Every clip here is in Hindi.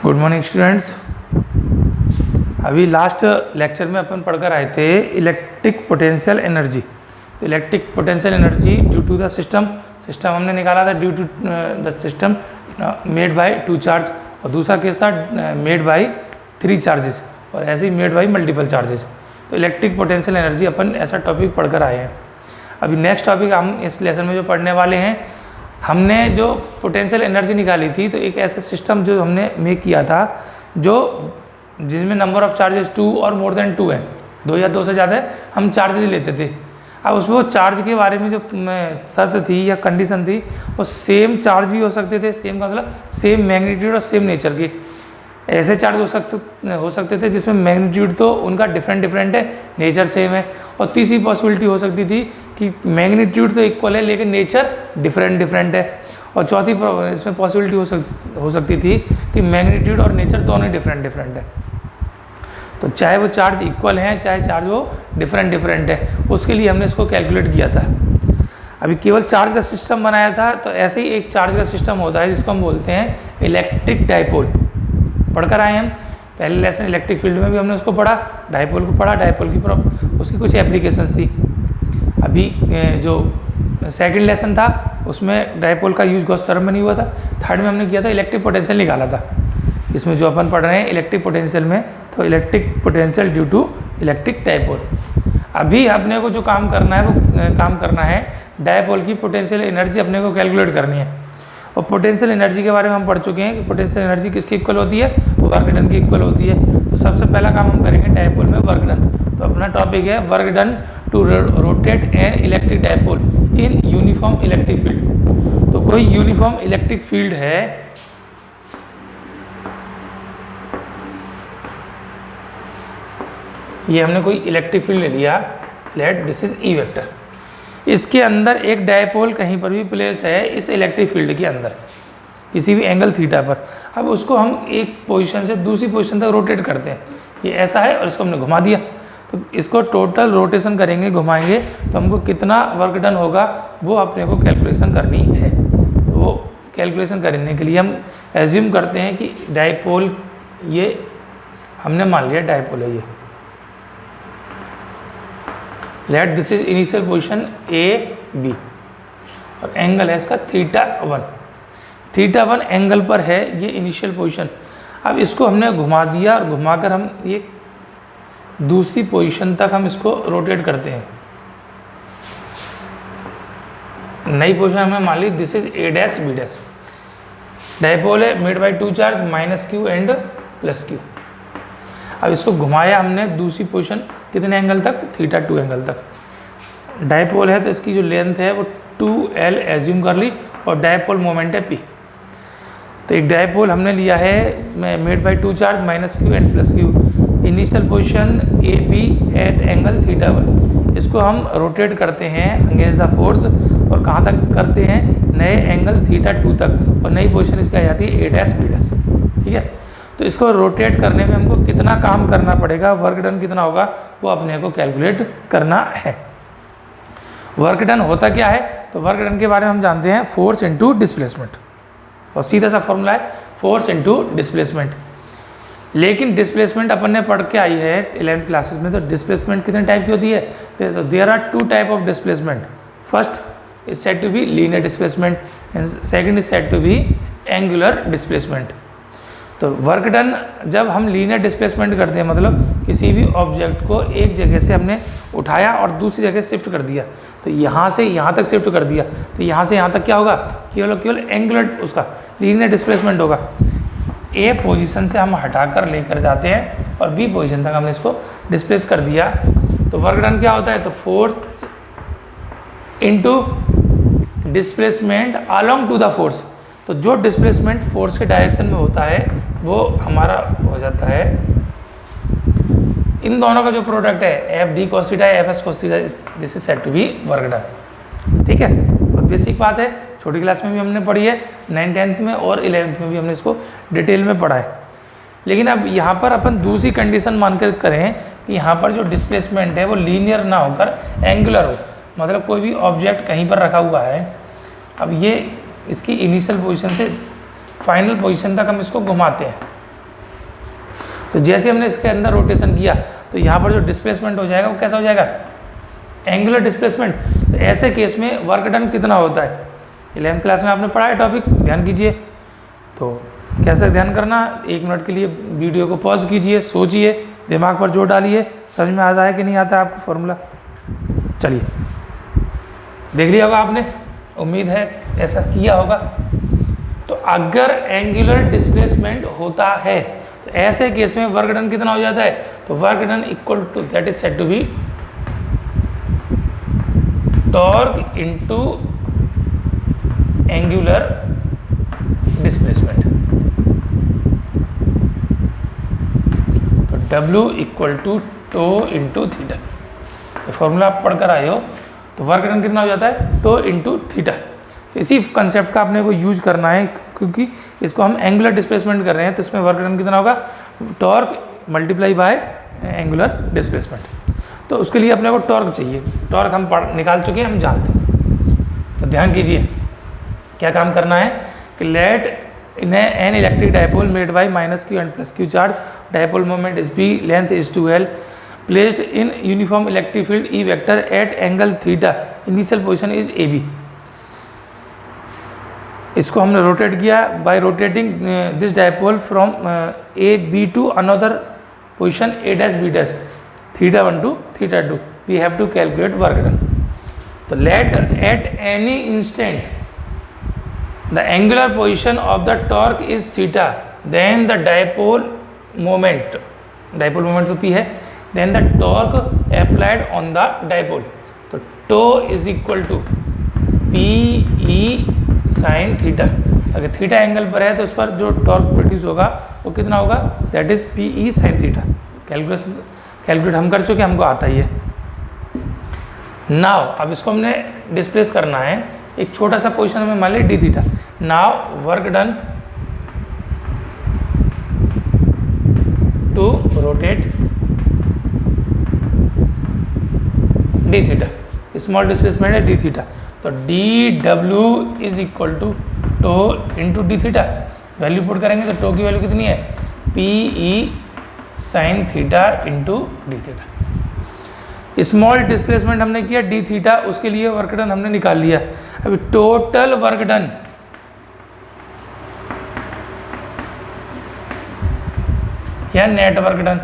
Good morning students. अभी लास्ट लेक्चर में अपन पढ़कर आए थे इलेक्ट्रिक पोटेंशियल एनर्जी। तो electric potential energy due to the system हमने निकाला था due to the system made by 2 charge, और दूसरा केस था मेड बाय 3 चार्जेस, और ऐसे he made by multiple charges. तो इलेक्ट्रिक पोटेंशियल एनर्जी अपन ऐसा टॉपिक पढ़कर आए हैं। अभी नेक्स्ट टॉपिक हम इस लेसन में जो पढ़ने वाले हैं, हमने जो पोटेंशियल एनर्जी निकाली थी तो एक ऐसा सिस्टम जो हमने मेक किया था जो जिसमें नंबर ऑफ चार्जेस 2 और मोर देन 2 है, 2 या 2 से ज़्यादा हम चार्जेस लेते थे। अब उसमें वो चार्ज के बारे में जो शर्त थी या कंडीशन थी, वो सेम चार्ज भी हो सकते थे, सेम का मतलब सेम मैग्नीट्यूड और सेम नेचर के ऐसे चार्ज हो सकते थे जिसमें मैग्नीट्यूड तो उनका डिफरेंट है, नेचर सेम है। और तीसरी पॉसिबिलिटी हो सकती थी कि मैग्नीट्यूड तो इक्वल है लेकिन नेचर डिफरेंट है। और चौथी इसमें पॉसिबिलिटी हो सकती थी कि मैग्नीट्यूड और नेचर दोनों डिफरेंट है। तो चाहे वो चार्ज इक्वल हैं चाहे चार्ज वो डिफरेंट है, उसके लिए हमने इसको कैलकुलेट किया था। अभी केवल चार्ज का सिस्टम बनाया था, तो ऐसे ही एक चार्ज का सिस्टम होता है जिसको हम बोलते हैं इलेक्ट्रिक डाइपोल। पढ़कर आए हम पहले लेसन इलेक्ट्रिक फील्ड में भी हमने उसको पढ़ा, डाइपोल को पढ़ा, डाइपोल की उसकी कुछ एप्लीकेशंस थी। अभी जो सेकंड लेसन था उसमें डाइपोल का यूज गॉस थ्योरम में नहीं हुआ था। थर्ड में हमने किया था इलेक्ट्रिक पोटेंशियल निकाला था। इसमें जो अपन पढ़ रहे हैं इलेक्ट्रिक पोटेंशियल में, तो electric potential due to electric dipole. अभी अपने को जो काम करना है वो काम करना है डाइपोल की पोटेंशियल एनर्जी अपने को कैलकुलेट करनी है। और पोटेंशियल एनर्जी के बारे में हम पढ़ चुके हैं कि पोटेंशियल एनर्जी किसके इक्वल होती है, वर्क डन की इक्वल होती है। तो सबसे पहला काम हम करेंगे डाइपोल में वर्क डन। तो अपना टॉपिक है work done to rotate an electric dipole in uniform electric field. तो कोई यूनिफॉर्म इलेक्ट्रिक फील्ड है, ये हमने कोई इलेक्ट्रिक फील्ड ले लिया, late this is E vector. इसके अंदर एक डायपोल कहीं पर भी प्लेस है इस इलेक्ट्रिक फील्ड के अंदर किसी भी एंगल थीटा पर। अब उसको हम एक पोजीशन से दूसरी पोजीशन तक रोटेट करते हैं। ये ऐसा है और इसको हमने घुमा दिया, तो इसको टोटल रोटेशन करेंगे, घुमाएंगे, तो हमको कितना वर्क डन होगा वो अपने को कैलकुलेशन करनी है। तो वो कैलकुलेशन करने के लिए हम एज्यूम करते हैं कि डायपोल, ये हमने मान लिया डायपोल है ये, let this is initial position A B, और एंगल है इसका थीटा वन एंगल पर है ये इनिशियल पोजीशन। अब इसको हमने घुमा दिया और घुमाकर हम ये दूसरी पोजीशन तक हम इसको रोटेट करते हैं। नई पोजीशन हमने मान ली this is A dash B dash. Dipole है made by 2 charge -q and +q। अब इसको घुमाया हमने दूसरी पोजीशन कितने एंगल तक, θ2 एंगल तक। डायपोल है तो इसकी जो लेंथ है वो 2l एज्यूम कर ली, और डायपोल मोमेंट है p। तो एक डायपोल हमने लिया है made by 2 charge -q and +q, initial position A B at angle θ1। इसको हम रोटेट करते हैं अगेंस्ट द फोर्स, और कहाँ तक करते हैं, नए एंगल θ2 तक, और नई पोजीशन इसकी आ जाती है ए डैश बी डैश। ठीक है, तो इसको रोटेट करने में हमको कितना काम करना पड़ेगा, वर्क डन कितना होगा, वो अपने को कैलकुलेट करना है। वर्क डन होता क्या है, तो वर्क डन के बारे में हम जानते हैं फोर्स इनटू डिस्प्लेसमेंट, और सीधा सा फॉर्मूला है फोर्स इनटू डिस्प्लेसमेंट। लेकिन डिस्प्लेसमेंट अपन ने पढ़ के आई है 11th क्लासेस में, तो डिस्प्लेसमेंट कितने टाइप की होती है, तो there are 2 type of displacement. First is said to be linear displacement and second is said to be angular displacement. तो वर्क डन जब हम लीनियर डिस्प्लेसमेंट करते हैं, मतलब किसी भी ऑब्जेक्ट को एक जगह से हमने उठाया और दूसरी जगह शिफ्ट कर दिया, तो यहाँ से यहाँ तक शिफ्ट कर दिया, तो यहाँ से यहाँ तक क्या होगा, केवल एंगुलर उसका लीनियर डिस्प्लेसमेंट होगा। ए पोजीशन से हम हटाकर लेकर जाते हैं और बी पोजीशन तक हमने इसको डिस्प्लेस कर दिया, तो वर्क डन क्या होता है, तो force into displacement along to the force. तो जो डिस्प्लेसमेंट फोर्स के डायरेक्शन में होता है वो हमारा हो जाता है, इन दोनों का जो प्रोडक्ट है F D cos theta F S cos theta, this is said to be work done. ठीक है, बहुत बेसिक बात है, छोटी क्लास में भी हमने पढ़ी है, 9th 10th में और 11th में भी हमने इसको डिटेल में पढ़ा है। लेकिन अब यहाँ पर अपन दूसरी कंडीशन मानकर करें कि यहाँ पर जो डिस्प्लेसमेंट है वो लीनियर ना होकर एंगुलर हो, मतलब कोई भी ऑब्जेक्ट कहीं पर रखा हुआ है, अब ये इसकी इनिशियल पोजीशन से फाइनल पोजीशन तक हम इसको घुमाते हैं, तो जैसे हमने इसके अंदर रोटेशन किया तो यहाँ पर जो डिस्प्लेसमेंट हो जाएगा वो कैसा हो जाएगा, एंगुलर डिस्प्लेसमेंट। तो ऐसे केस में वर्क डन कितना होता है, 11th क्लास में आपने पढ़ा है टॉपिक, ध्यान कीजिए। तो कैसे ध्यान करना, 1 मिनट के लिए वीडियो को पॉज कीजिए, सोचिए, दिमाग पर जोर डालिए, समझ में आता है कि नहीं आता है आपको फॉर्मूला। चलिए देख लिया होगा आपने, उम्मीद है ऐसा किया होगा। तो अगर एंगुलर डिस्प्लेसमेंट होता है तो ऐसे केस में वर्क डन कितना हो जाता है, तो work done equal to that is said to be torque into angular displacement. तो W equal to tau into theta, formula आप पढ़कर आए हो। तो वर्क डन कितना हो जाता है, टो इंटू थीटा। इसी कंसेप्ट का अपने को यूज करना है, क्योंकि इसको हम एंगुलर डिस्प्लेसमेंट कर रहे हैं। तो इसमें वर्क डन कितना होगा, torque multiply by angular displacement. तो उसके लिए अपने को टॉर्क चाहिए, टॉर्क हम निकाल चुके हैं, हम जानते हैं। तो ध्यान कीजिए क्या काम करना है कि let in an electric dipole made by -q and +q charge, dipole moment is p, length is 2l, placed in uniform electric field E vector at angle theta, initial position is AB। इसको हमने रोटेट किया by rotating this dipole from AB to another position A', B', θ1 to θ2, we have to calculate work done. तो let at any instant the angular position of the torque is theta, then the dipole moment तो P है, then the torque applied on the dipole, तो tau is equal to PE sin theta. अगर थीटा एंगल पर है तो उस पर जो टॉर्क प्रोड्यूस होगा वो कितना होगा, that is PE sin theta. Calculate हम कर चुके, हमको आता ही है। नाउ अब इसको हमने डिस्प्लेस करना है, एक छोटा सा पोजीशन में मान लिया D theta. Now work done to rotate D theta, small displacement है डी थीटा। तो D W is equal to tau into D theta, value put करेंगे तो टो की वैल्यू कितनी है, PE sin theta into D theta. Small displacement हमने किया डी थीटा, उसके लिए वर्क डन हमने निकाल लिया। अभी टोटल वर्क डन या नेट वर्क डन,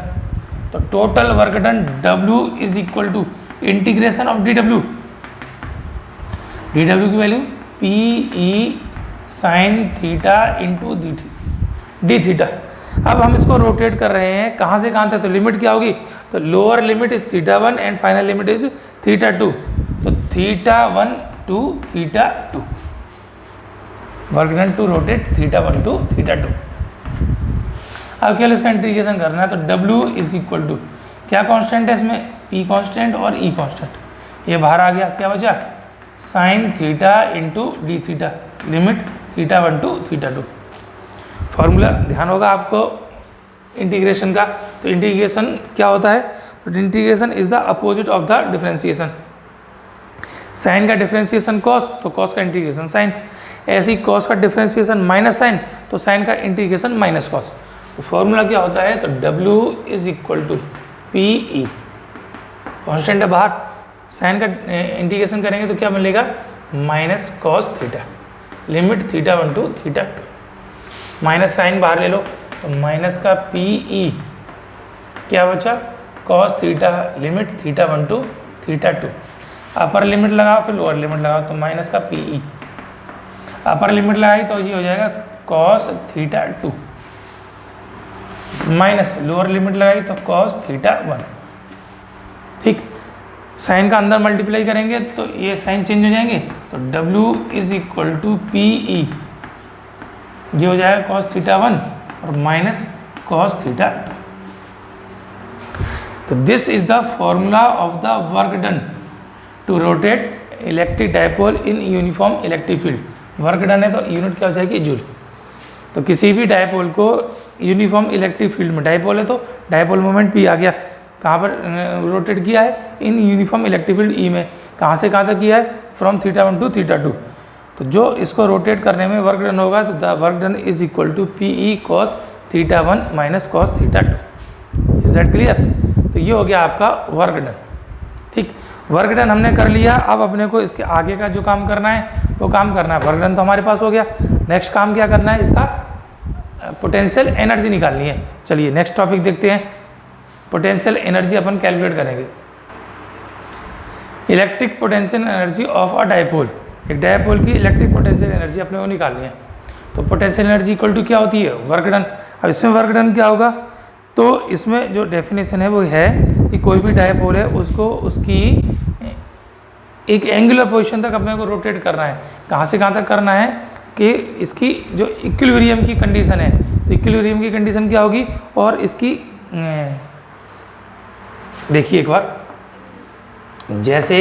तो total work done W is equal to integration of DW, DW की value PE sin theta into D theta. अब हम इसको रोटेट कर रहे हैं, कहाँ से कहाँ तक, तो लिमिट क्या होगी, तो lower limit is θ1 and final limit is θ2, तो θ1 to θ2, work done to rotate θ1 to θ2। अब केवल इसका इंटीग्रेशन करना है, तो W इज इक्वल टू क्या कांस्टेंट है इसमें, P कांस्टेंट और E कांस्टेंट, ये बाहर आ गया, क्या बचा sin theta into D theta, limit θ1 to θ2। Formula ध्यान होगा आपको इंटीग्रेशन का। तो इंटीग्रेशन क्या होता है, तो integration is the opposite of the differentiation. Sine का डिफरेंशिएशन कॉस, तो कॉस का इंटीग्रेशन साइन, ऐसी कॉस का डिफरेंशिएशन माइनस साइन, तो साइन का इंटीग्रेशन माइनस कॉस। तो फॉर्मूला क्या होता है, तो W is equal to PE, constant है बाहर, साइन का इंटीग्रेशन करेंगे तो क्या मिलेगा, minus cos theta, limit θ1 to θ2, minus sine बाहर ले लो, तो माइनस का PE क्या बचा, cos theta, limit θ1 to θ2। Upper limit लगाओ फिर लोअर लिमिट लगाओ, तो माइनस का PE, अपर लिमिट लगाई तो ये हो जाएगा कॉस θ2, माइनस लोअर लिमिट लगाई तो कॉस θ1। ठीक, साइन का अंदर मल्टीप्लाई करेंगे तो ये साइन चेंज हो जाएंगे, तो W is equal to PE, ये हो जाएगा cos θ1 और माइनस cos θ2। तो this is the formula of the work done to rotate electric dipole in uniform electric field. Work done है तो यूनिट क्या हो जाएगी, जूल। तो किसी भी डायपोल को यूनिफॉर्म इलेक्ट्रिक फील्ड में, डायपोल है तो डायपोल मोमेंट P आ गया, कहाँ पर रोटेट किया है, इन यूनिफॉर्म इलेक्ट्रिक फील्ड E में, कहाँ से कहाँ तक किया है, फ्रॉम θ1 टू θ2। तो जो इसको रोटेट करने में वर्क डन होगा, तो the work done is equal to PE cos θ1 minus cos θ2। Is that clear? तो ये हो गया आपका वर्क डन। ठीक, वर्क डन हमने कर लिया। अब अपने को इसके आगे का जो काम करना है वो काम करना है। वर्क डन तो हमारे पास हो गया। नेक्स्ट काम क्या करना है, इसका पोटेंशियल एनर्जी निकालनी है। चलिए नेक्स्ट टॉपिक देखते हैं। पोटेंशियल एनर्जी अपन कैलकुलेट करेंगे। Electric potential energy of a dipole. एक डायपोल की इलेक्ट्रिक पोटेंशियल एनर्जी अपने को निकालनी है। तो पोटेंशियल एनर्जी इक्वल टू क्या होती है, वर्क डन। अब इसमें वर्क डन क्या होगा, तो इसमें जो डेफिनेशन है वो है कि कोई भी डायपोल है उसको उसकी एक एंगुलर पोजीशन तक अपने को रोटेट करना है। कहाँ से कहाँ तक करना है कि इसकी जो इक्विलिब्रियम की कंडीशन है, तो इक्विलिब्रियम की कंडीशन क्या होगी, और इसकी देखिए एक बार, जैसे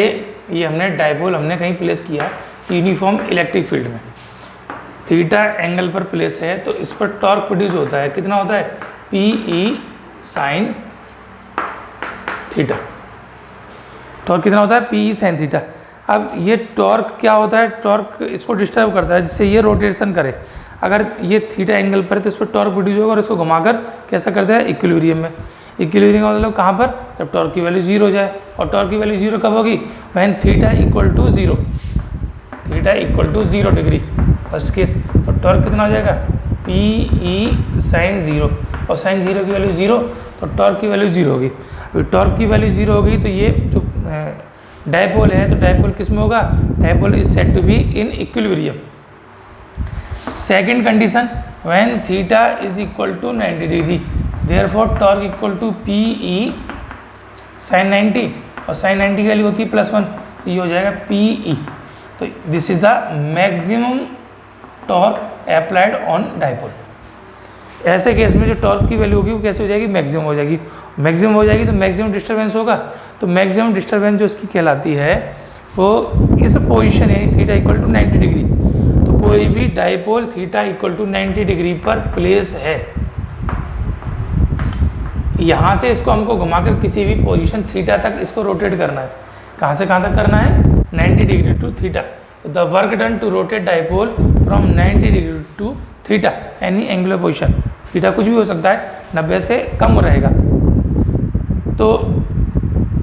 ये हमने डायपोल हमने कहीं प्लेस किया यूनिफॉर्म इलेक्ट्रिक फील्ड में, थीटा एंगल पर प्लेस है, तो इस पर टॉर्क प्रोड्यूस होता है। कितना होता है, P E sine theta. Torque कितना होता है, पी ई साइन थीटा। अब ये टॉर्क क्या होता है, टॉर्क इसको डिस्टर्ब करता है जिससे ये रोटेशन करे। अगर ये थीटा एंगल पर है तो इस पर टॉर्क प्रोड्यूस होगा और इसको घुमाकर कैसा करता है, इक्विलिब्रियम में। इक्विलिब्रियम का मतलब कहाँ पर, जब टॉर्क की वैल्यू 0 हो जाए। और टॉर्क की वैल्यू 0 कब होगी, when theta equal to 0, theta equal to 0 degree first case. तो टॉर्क कितना हो जाएगा, पी ई साइन 0, और साइन 0 की वैल्यू 0, तो टॉर्क की वैल्यू 0 होगी। अभी टॉर्क की वैल्यू 0 होगी तो ये जो डायपोल है, तो डायपोल किस में होगा, dipole is said to be in equilibrium. Second condition, when theta is equal to 90 degree, therefore torque equal to P E sine 90, और साइन 90 की वैल्यू होती है +1, ये हो जाएगा पी ई। तो this is the maximum torque applied on dipole. ऐसे केस में जो टॉर्क की वैल्यू होगी वो कैसे हो जाएगी, मैक्सिमम हो जाएगी। मैक्सिमम हो जाएगी तो मैक्सिमम डिस्टर्बेंस होगा। तो मैक्सिमम डिस्टर्बेंस जो इसकी कहलाती है वो इस पोजीशन यानी थीटा इक्वल टू 90 डिग्री। तो कोई भी dipole theta equal to 90 degree पर प्लेस है, यहाँ से इसको हमको घुमाकर किसी भी पोजीशन थीटा तक इसको रोटेट करना है। कहाँ से कहाँ तक करना है, 90 डिग्री टू थीटा। तो the work done to rotate dipole from 90 degree to theta any angular position, theta कुछ भी हो सकता है, 90 से कम रहेगा। तो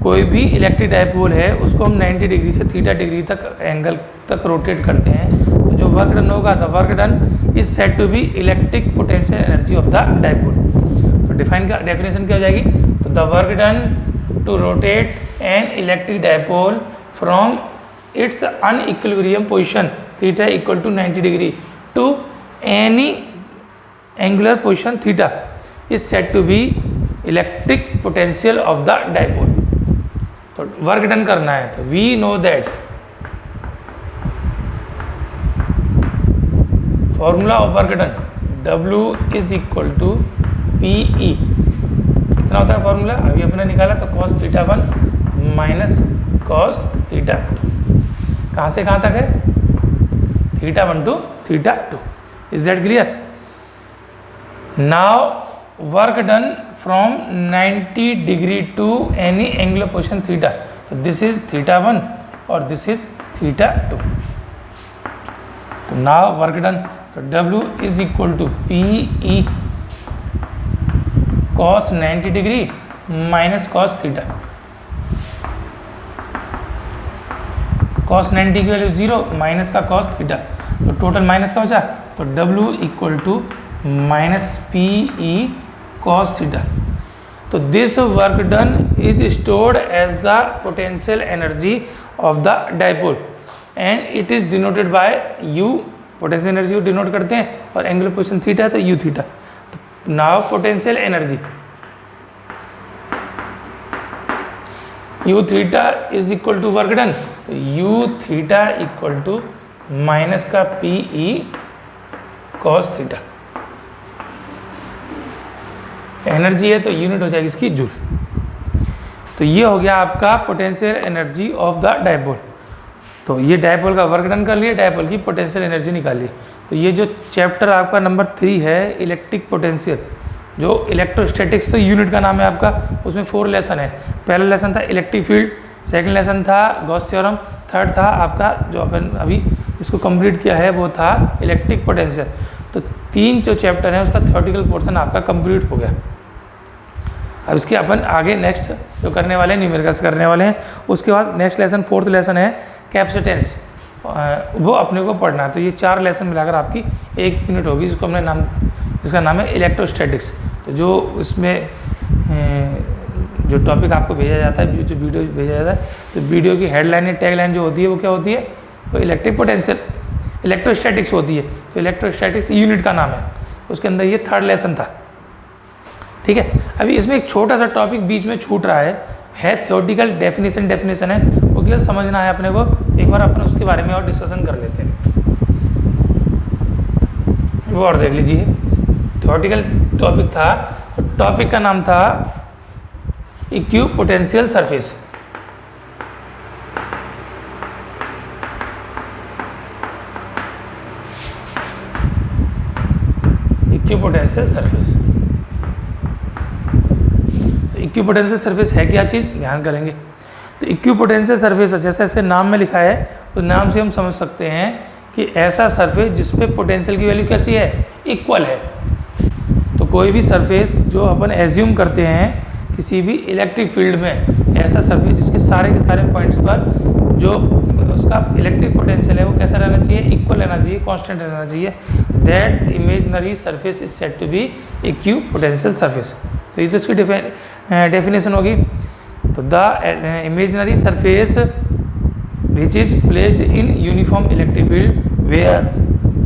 कोई भी इलेक्ट्रिक डायपोल है उसको हम 90 डिग्री से थीटा डिग्री तक एंगल तक रोटेट करते हैं। तो जो वर्क डन होगा, the work done is said to be electric potential energy of the dipole. तो डेफिनेशन क्या हो जाएगी, तो the work done to rotate an electric dipole from its unequilibrium position theta equal to 90 degree to any angular position theta is said to be electric potential of the dipole. तो वर्क डन करना है, तो we know that formula of work done W is equal to P E, कितना होता है फॉर्मूला अभी अपने निकाला, तो cos theta 1 minus cos theta 2। कहाँ से कहाँ तक है, theta 1 to theta 2। Is that clear? Now work done from 90 degree to any angular position theta, तो दिस इज थीटा 1 और दिस इज थीटा 2। तो नाउ वर्क डन, तो W is equal to P E cos 90 degree minus cos theta. cos 90 की वैल्यू 0 माइनस का cos थीटा, तो टोटल माइनस का बचा, तो W equal to minus P E cos theta. तो this work done is stored as the potential energy of the dipole and it is denoted by U। Potential energy को डिनोट करते हैं, और एंगुलर पोजीशन थीटा है तो U theta. Now potential energy U theta is equal to work done, तो U theta equal to minus का P E cos theta. Energy है तो यूनिट हो जाएगी इसकी जूल। तो ये हो गया आपका potential energy of the dipole. तो ये डायपोल का वर्क डन कर लिए, डायपोल की पोटेंशियल एनर्जी निकाली। तो ये जो चैप्टर आपका नंबर 3 है इलेक्ट्रिक पोटेंशियल, जो इलेक्ट्रोस्टैटिक्स तो यूनिट का नाम है आपका, उसमें 4 लेसन है। पहला लेसन था इलेक्ट्रिक फील्ड, सेकंड लेसन था गॉस थ्योरम, थर्ड था आपका जो अपन अभी इसको कंप्लीट किया है वो था इलेक्ट्रिक पोटेंशियल। तो 3 जो चैप्टर है उसका थ्योरेटिकल पोर्शन आपका कंप्लीट हो गया। अब इसके अपन आगे नेक्स्ट जो करने वाले हैं न्यूमेरिकल्स करने वाले हैं, उसके बाद नेक्स्ट लेसन 4th लेसन है कैपेसिटेंस, वो अपने को पढ़ना है। तो ये 4 लेसन मिलाकर आपकी 1 यूनिट होगी, जिसको हमने नाम, जिसका नाम है इलेक्ट्रोस्टैटिक्स। तो जो इसमें जो टॉपिक आपको भेजा जाता है, जो वीडियो भेजा जाता है, तो वीडियो की हेडलाइन या टैगलाइन जो होती है वो क्या होती है, वो इलेक्ट्रिक पोटेंशियल इलेक्ट्रोस्टैटिक्स होती है। तो इलेक्ट्रोस्टैटिक्स यूनिट का नाम है, उसके अंदर ये 3rd लेसन था। ठीक है, अभी इसमें एक छोटा सा टॉपिक बीच में छूट रहा है थ्योरेटिकल डेफिनेशन है, वो केवल समझना है अपने को। तो एक बार अपन उसके बारे में और डिस्कशन कर लेते हैं, वो और देख लीजिए। थ्योरेटिकल टॉपिक था, तो टॉपिक का नाम था इक्विपोटेंशियल सरफेस। इक्विपोटेंशियल सरफेस, तो इक्विपोटेंशियल सरफेस है क्या चीज़, ध्यान करेंगे। तो इक्विपोटेंशियल सरफेस जैसा इसके नाम में लिखा है, उस नाम से हम समझ सकते हैं कि ऐसा सरफेस जिसपे पोटेंशियल की वैल्यू कैसी है, इक्वल है। तो कोई भी सरफेस जो अपन एज्यूम करते हैं किसी भी इलेक्ट्रिक फील्ड में, ऐसा सरफेस जिसके सारे के सारे पॉइंट्स पर जो उसका इलेक्ट्रिक पोटेंशियल है वो कैसा रहना चाहिए, इक्वल रहना चाहिए, कांस्टेंट रहना चाहिए। That imaginary surface is said to be equipotential surface. तो ये तो इसकी डेफिनेशन होगी। तो the imaginary surface which is placed in uniform electric field where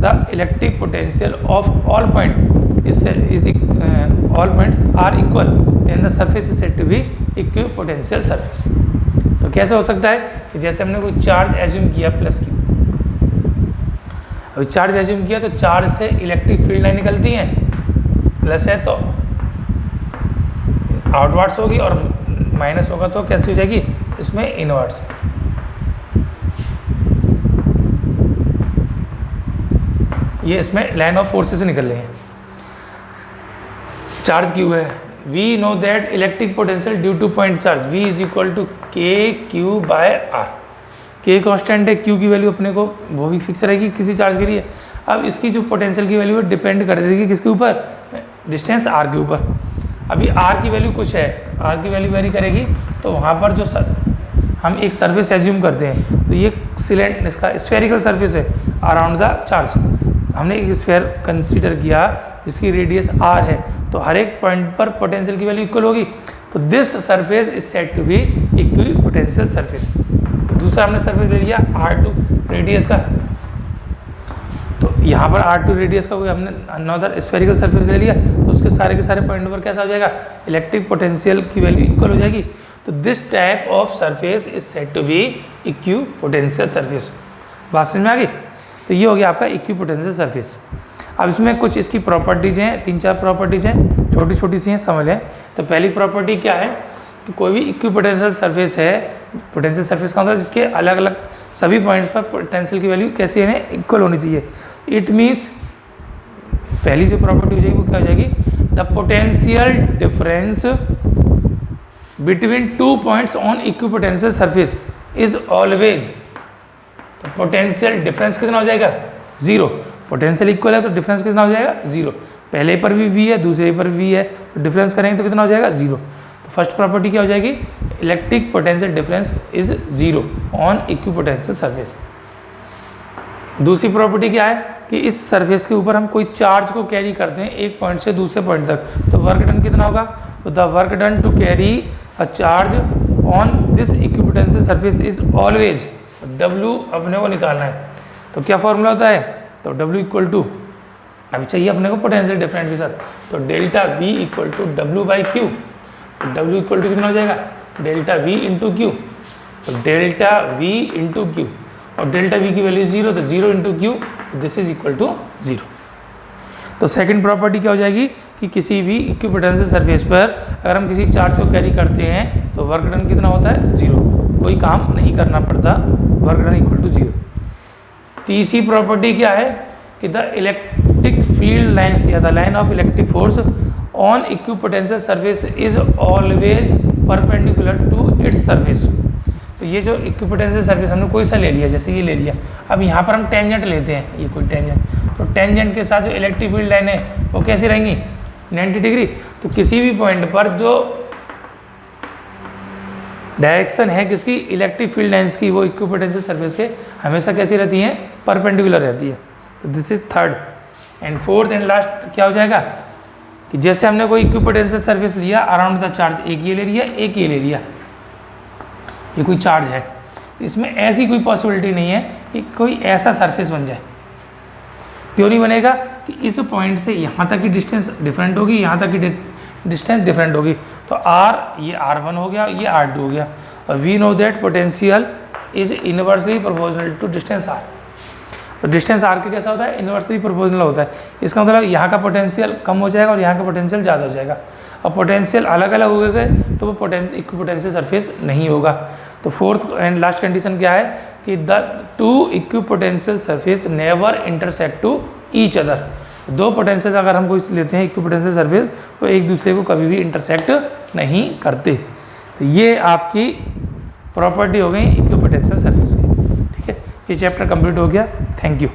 the electric potential of all point all points are equal, then the surface is said to be equipotential surface। तो कैसे हो सकता है कि जैसे हमने कोई चार्ज एज्यूम किया प्लस की, अभी चार्ज एज्यूम किया तो चार्ज से इलेक्ट्रिक फील्ड लाइन निकलती हैं, प्लस है तो आउटवर्ड्स होगी और माइनस होगा तो कैसे हो जाएगी, इसमें इनवर्ड्स। ये इसमें लाइन ऑफ फोर्सेस से निकल रही हैं। चार्ज क्यू है, we know that electric potential due to point charge V is equal to KQ/R। K constant है, Q की वैल्यू अपने को वो भी फिक्स रहेगी किसी चार्ज के लिए। अब इसकी जो पोटेंशियल की वैल्यू है डिपेंड कर देगी किसके ऊपर, डिस्टेंस R के ऊपर। अभी R की वैल्यू कुछ है, R की वैल्यू वेरी करेगी, तो वहाँ पर जो हम एक सरफेस एज्यूम करते हैं, तो ये सिलेंडर इसका स्फेरिकल सरफेस है अराउंड द चार्ज। हमने एक स्फेयर कंसीडर किया जिसकी रेडियस R है, तो हर एक पॉइंट पर पोटेंशियल की वैल्यू इक्वल होगी। तो this surface is said to be equipotential surface. तो दूसरा हमने सरफेस ले लिया R2 रेडियस का, तो यहाँ पर R2 रेडियस का कोई हमने अनदर स्फेरिकल सरफेस ले लिया, तो उसके सारे के सारे पॉइंट पर कैसा हो जाएगा, इलेक्ट्रिक पोटेंशियल की वैल्यू इक्वल हो जाएगी। तो this type of surface is said to be equipotential surface. बात समझ में आ गई। तो ये हो गया आपका इक्विपोटेंशियल सरफेस। अब इसमें कुछ इसकी प्रॉपर्टीज़ हैं, 3-4 प्रॉपर्टीज़ हैं, छोटी छोटी सी हैं, समझ लें। तो पहली प्रॉपर्टी क्या है कि कोई भी इक्विपोटेंशियल सरफेस है, पोटेंशियल सरफेस का मतलब जिसके अलग अलग सभी पॉइंट्स पर पोटेंशियल की वैल्यू कैसी है, इक्वल होनी चाहिए। इट मीन्स पहली जो प्रॉपर्टी हो जाएगी वो क्या हो जाएगी, the potential difference between 2 points on equipotential surface is always. तो पोटेंशियल डिफरेंस कितना हो जाएगा, 0। पोटेंशियल इक्वल है तो डिफरेंस कितना हो जाएगा, 0। पहले पर भी V है, दूसरे पर V है, तो डिफरेंस करेंगे तो कितना हो जाएगा, 0। तो फर्स्ट प्रॉपर्टी क्या हो जाएगी, electric potential difference is 0 on equipotential surface. दूसरी प्रॉपर्टी क्या है कि इस सरफेस के ऊपर हम कोई चार्ज को कैरी करते हैं एक पॉइंट से दूसरे पॉइंट तक, तो वर्क डन कितना होगा, तो the work done to carry a charge on this equipotential surface is always, W अपने को निकालना है। तो क्या फॉर्मूला होता है, तो W इक्वल टू, अभी चाहिए अपने को पोटेंशियल डिफरेंस के साथ, तो delta V equal to W/Q। तो W इक्वल टू कितना हो जाएगा, डेल्टा V इंटू Q। तो डेल्टा V इंटू Q, और डेल्टा V की वैल्यू 0, तो 0 into Q, this is equal to 0। तो सेकंड प्रॉपर्टी क्या हो जाएगी कि किसी भी इक्विपोटेंशियल सरफेस पर अगर हम किसी चार्ज को कैरी करते हैं तो वर्क डन कितना होता है, 0, कोई काम नहीं करना पड़ता, वर्क डन इक्वल टू 0। तीसरी प्रॉपर्टी क्या है कि द इलेक्ट्रिक फील्ड लाइन्स या the line of electric force on equipotential surface is always perpendicular to its surface. तो ये जो इक्विपोटेंशियल सरफेस हमने कोई सा ले लिया, जैसे ये ले लिया, अब यहाँ पर हम टेंजेंट लेते हैं, ये कोई टेंजेंट, तो टेंजेंट के साथ जो इलेक्ट्रिक फील्ड लाइन है वो कैसी रहेंगी, 90 डिग्री। तो किसी भी पॉइंट पर जो डायरेक्शन है किसकी, इलेक्ट्रिक फील्ड लाइंस की, वो इक्विपोटेंशियल सरफेस के हमेशा कैसी रहती हैं, परपेंडिकुलर रहती है। तो this is third. And fourth and last क्या हो जाएगा कि जैसे हमने कोई इक्विपोटेंशियल सरफेस लिया अराउंड द चार्ज, एक ये ले लिया, एक ये ले लिया, ये कोई चार्ज है, इसमें ऐसी कोई पॉसिबिलिटी नहीं है कि कोई ऐसा सरफेस बन जाए। क्यों नहीं बनेगा कि इस पॉइंट से यहाँ तक की डिस्टेंस डिफरेंट होगी, यहाँ तक की डिस्टेंस डिफरेंट होगी। तो r ये r1 हो गया, ये r2 हो गया, और we know that potential is inversely proportional to distance r। तो डिस्टेंस r के कैसा होता है, इनवर्सली प्रोपोर्शनल होता है। इसका मतलब यहाँ का पोटेंशियल कम हो जाएगा और यहाँ का पोटेंशियल ज़्यादा हो जाएगा, और पोटेंशियल अलग अलग हो गए तो वो इक्विपोटेंशियल सरफेस नहीं होगा। तो फोर्थ एंड लास्ट कंडीशन क्या है कि the two equipotential surface never intersect to each other. दो पोटेंशियल अगर हम कोई लेते हैं इक्विपोटेंशियल सरफेस, तो एक दूसरे को कभी भी इंटरसेक्ट नहीं करते। तो ये आपकी प्रॉपर्टी हो गई इक्विपोटेंशियल सरफेस की। ठीक है, ये चैप्टर कंप्लीट हो गया। Thank you.